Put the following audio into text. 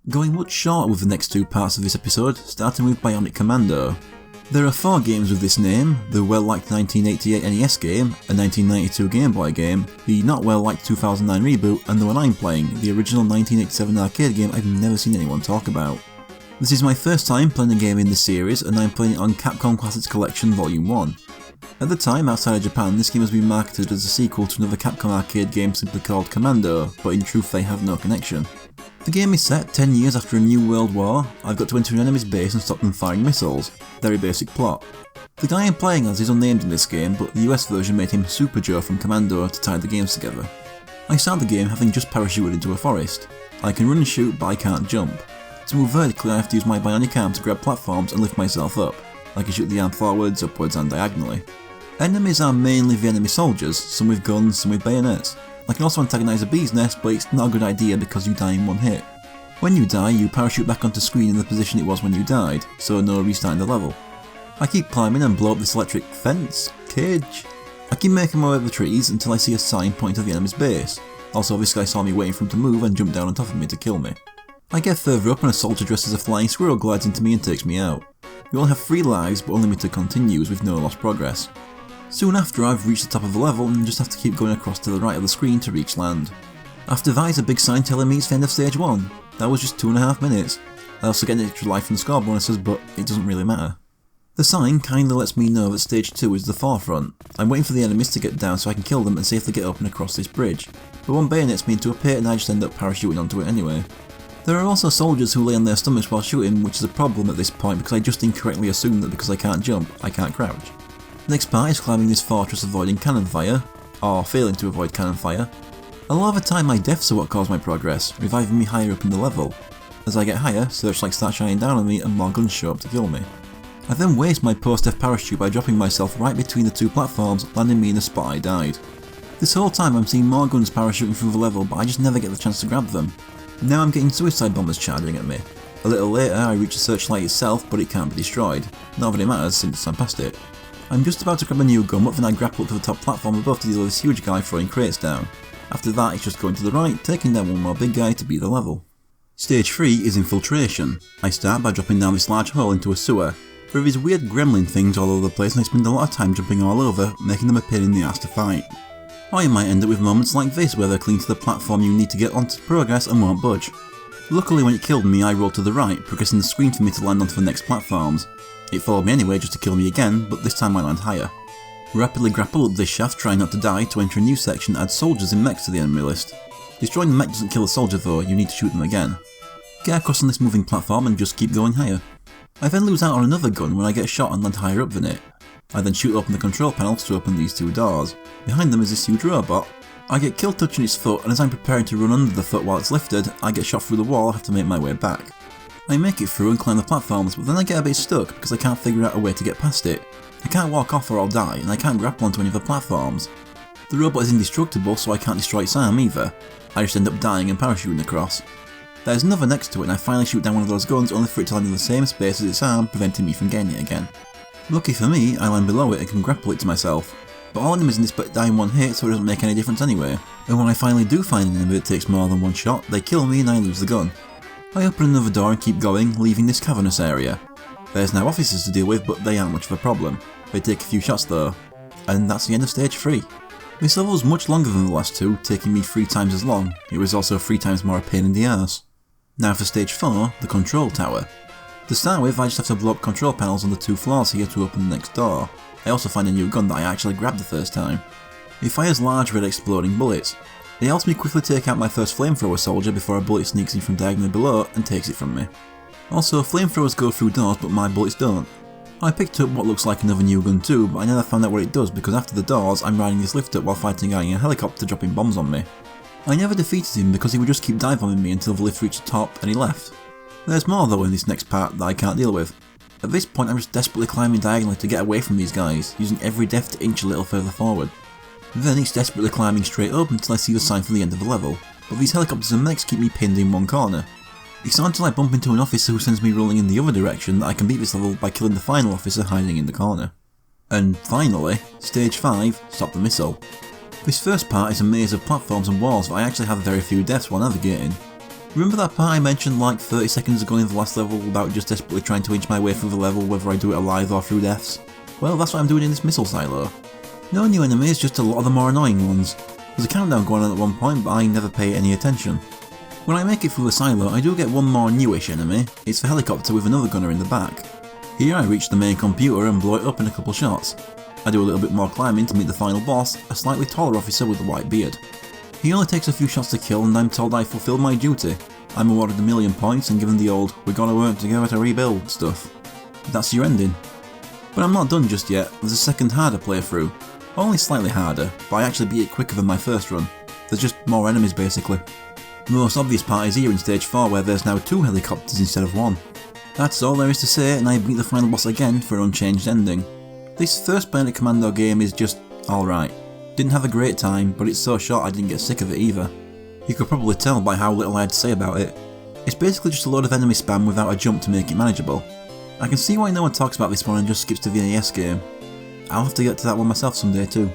Going much shorter with the next two parts of this episode, starting with Bionic Commando. There are 4 games with this name: the well-liked 1988 NES game, a 1992 Game Boy game, the not well-liked 2009 reboot, and the one I'm playing, the original 1987 arcade game I've never seen anyone talk about. This is my first time playing a game in this series, and I'm playing it on Capcom Classics Collection Volume 1. At the time, outside of Japan, this game has been marketed as a sequel to another Capcom arcade game simply called Commando, but in truth they have no connection. The game is set 10 years after a new world war. I've got to enter an enemy's base and stop them firing missiles. Very basic plot. The guy I'm playing as is unnamed in this game, but the US version made him Super Joe from Commando to tie the games together. I start the game having just parachuted into a forest. I can run and shoot, but I can't jump. To move vertically, I have to use my bionic arm to grab platforms and lift myself up. I can shoot the arm forwards, upwards and diagonally. Enemies are mainly the enemy soldiers, some with guns, some with bayonets. I can also antagonise a bee's nest, but it's not a good idea because you die in one hit. When you die, you parachute back onto screen in the position it was when you died, so no restarting the level. I keep climbing and blow up this electric fence? Cage? I keep making my way up the trees until I see a sign pointing to the enemy's base. Also, this guy saw me waiting for him to move and jumped down on top of me to kill me. I get further up and a soldier dressed as a flying squirrel glides into me and takes me out. We all have 3 lives, but unlimited continues with no lost progress. Soon after, I've reached the top of the level and just have to keep going across to the right of the screen to reach land. After that is a big sign telling me it's the end of stage 1. That was just 2.5 minutes. I also get an extra life from the score bonuses, but it doesn't really matter. The sign kindly lets me know that stage 2 is the forefront. I'm waiting for the enemies to get down so I can kill them and see if they get up and across this bridge. But one bayonets me into a pit and I just end up parachuting onto it anyway. There are also soldiers who lay on their stomachs while shooting, which is a problem at this point because I just incorrectly assume that because I can't jump, I can't crouch. Next part is climbing this fortress avoiding cannon fire, or failing to avoid cannon fire. A lot of the time my deaths are what cause my progress, reviving me higher up in the level. As I get higher, searchlights start shining down on me and more guns show up to kill me. I then waste my post-death parachute by dropping myself right between the 2 platforms, landing me in the spot I died. This whole time I'm seeing more guns parachuting through the level, but I just never get the chance to grab them. Now I'm getting suicide bombers charging at me. A little later I reach the searchlight itself, but it can't be destroyed. Not that it matters since I'm past it. I'm just about to grab a new gun, but then I grapple up to the top platform above to deal with this huge guy throwing crates down. After that it's just going to the right, taking down one more big guy to beat the level. Stage 3 is Infiltration. I start by dropping down this large hole into a sewer. There are these weird gremlin things all over the place and I spend a lot of time jumping all over, making them a pain in the ass to fight. Or you might end up with moments like this where they're clinging to the platform you need to get onto progress and won't budge. Luckily when it killed me I rolled to the right, progressing the screen for me to land onto the next platforms. It followed me anyway just to kill me again, but this time I land higher. Rapidly grapple up this shaft, trying not to die, to enter a new section that adds soldiers and mechs to the enemy list. Destroying the mech doesn't kill a soldier though, you need to shoot them again. Get across on this moving platform and just keep going higher. I then lose out on another gun when I get shot and land higher up than it. I then shoot open the control panels to open these 2 doors. Behind them is this huge robot. I get killed touching its foot, and as I'm preparing to run under the foot while it's lifted, I get shot through the wall and have to make my way back. I make it through and climb the platforms, but then I get a bit stuck because I can't figure out a way to get past it. I can't walk off or I'll die, and I can't grapple onto any of the platforms. The robot is indestructible, so I can't destroy its arm either. I just end up dying and parachuting across. There's another next to it and I finally shoot down one of those guns only for it to land in the same space as its arm, preventing me from getting it again. Lucky for me, I land below it and can grapple it to myself. But all enemies in this bit die in one hit, so it doesn't make any difference anyway. And when I finally do find an enemy that takes more than one shot, they kill me and I lose the gun. I open another door and keep going, leaving this cavernous area. There's now officers to deal with, but they aren't much of a problem. They take a few shots though. And that's the end of stage 3. This level was much longer than the last 2, taking me 3 times as long. It was also 3 times more a pain in the arse. Now for stage 4, the control tower. To start with, I just have to blow up control panels on the 2 floors here to open the next door. I also find a new gun that I actually grabbed the first time. It fires large red exploding bullets. It helps me quickly take out my first flamethrower soldier before a bullet sneaks in from diagonally below and takes it from me. Also, flamethrowers go through doors but my bullets don't. I picked up what looks like another new gun too, but I never found out what it does because after the doors I'm riding this lift up while fighting a guy in a helicopter dropping bombs on me. I never defeated him because he would just keep dive bombing me until the lift reached the top and he left. There's more though in this next part that I can't deal with. At this point I'm just desperately climbing diagonally to get away from these guys, using every death to inch a little further forward. Then it's desperately climbing straight up until I see the sign for the end of the level, but these helicopters and mechs keep me pinned in one corner. It's not until I bump into an officer who sends me rolling in the other direction that I can beat this level by killing the final officer hiding in the corner. And finally, stage 5, stop the missile. This first part is a maze of platforms and walls that I actually have very few deaths while navigating. Remember that part I mentioned like 30 seconds ago in the last level about just desperately trying to inch my way through the level whether I do it alive or through deaths? Well, that's what I'm doing in this missile silo. No new enemies, just a lot of the more annoying ones. There's a countdown going on at one point, but I never pay any attention. When I make it through the silo, I do get one more newish enemy. It's the helicopter with another gunner in the back. Here I reach the main computer and blow it up in a couple shots. I do a little bit more climbing to meet the final boss, a slightly taller officer with a white beard. He only takes a few shots to kill and I'm told I fulfilled my duty. I'm awarded 1,000,000 points and given the old "we gotta work together to rebuild" stuff. That's your ending. But I'm not done just yet. There's a second harder playthrough. Only slightly harder, but I actually beat it quicker than my first run. There's just more enemies basically. The most obvious part is here in stage 4 where there's now 2 helicopters instead of 1. That's all there is to say, and I beat the final boss again for an unchanged ending. This first Bionic Commando game is just alright. Didn't have a great time, but it's so short I didn't get sick of it either. You could probably tell by how little I had to say about it. It's basically just a load of enemy spam without a jump to make it manageable. I can see why no one talks about this one and just skips to the NES game. I'll have to get to that one myself someday too.